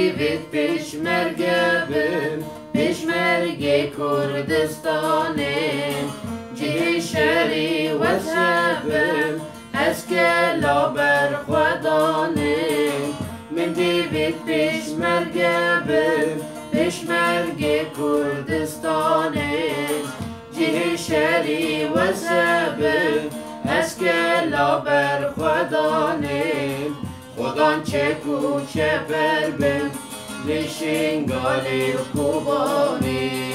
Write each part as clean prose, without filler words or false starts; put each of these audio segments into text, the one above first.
دیوید پیشمرگه بم پیشمرگه کردستانم جه شری وزبم از کلا بر خودانم من دیوید پیشمرگه بم پیشمرگه کردستانم جه شری وزبم از کلا بر خودانم خودان چه کوچه بربم نشنگالی و کوبانی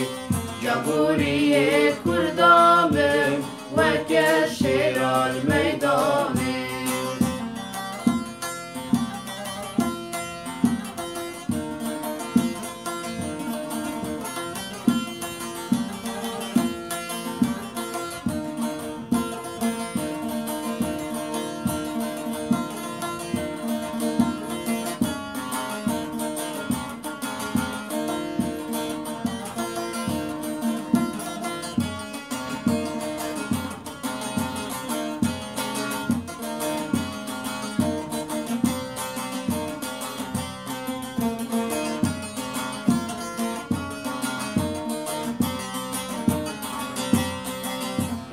جمهوری کردامم و کشیرال میدانی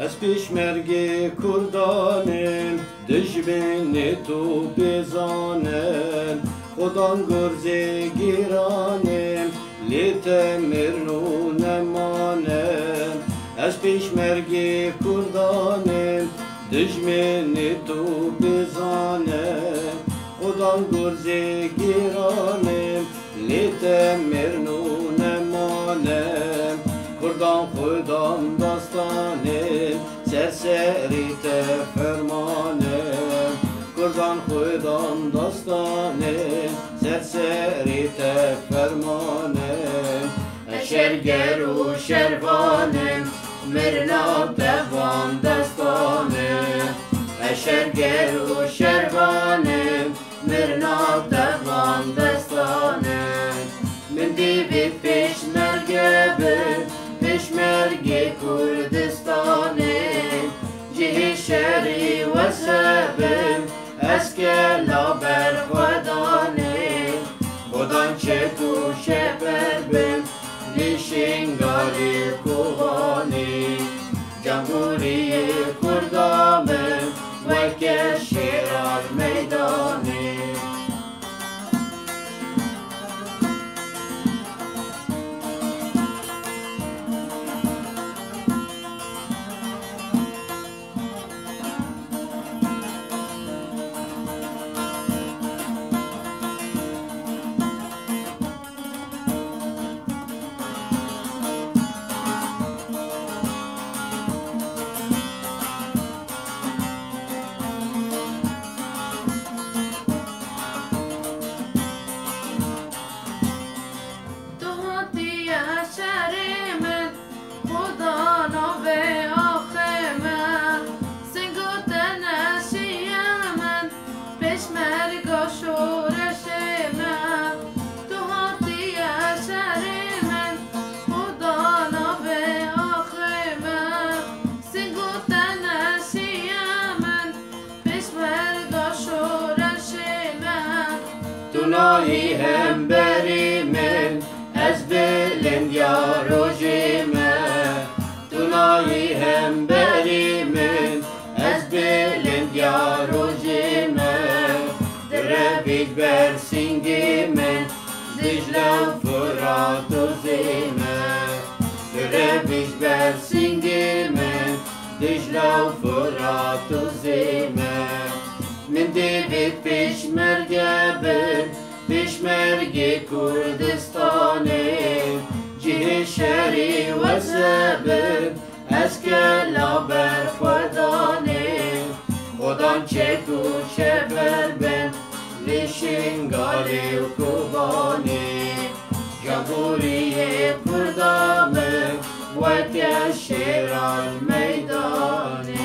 از پیشمرگه کردانم دژبن تو بزانم خودان گرزه گیرانم لیت مرنو نمانم از پیشمرگه کردانم دژبن تو بزانم خودان گرزه گیرانم لیت مرنو نمانم کردان خودان داستانم سرسری فرمانم کردان خودان داستانم سرسری فرمانم شرگر و شروانم مرناب دوان داستانم شرگر و شروانم مرناب دوان داستانم من دیوید پیشمرگه بم پیشمرگه کردستانم جه شری وزبم از کلا بر خودانم خودان چه کوشه بربم نشنگالی کوبانی جمهوری کردامم و کشیرال میدانی تونایی هم بری من از بلند یا روژی من تونایی هم بری من از بلند یا روژی من در بید بر سنگی من دجله و فرات و زیمن در بید بر سنگی من دجله و فرات و زیمن من دیوید پیشمرگه بم پیشمرگه کردستانم جه شری وزبم از کلا بر خودانم خودان چه کوچه بربم نشنگالی و کوبانی جمهوری کردامم و کشیرال میدانی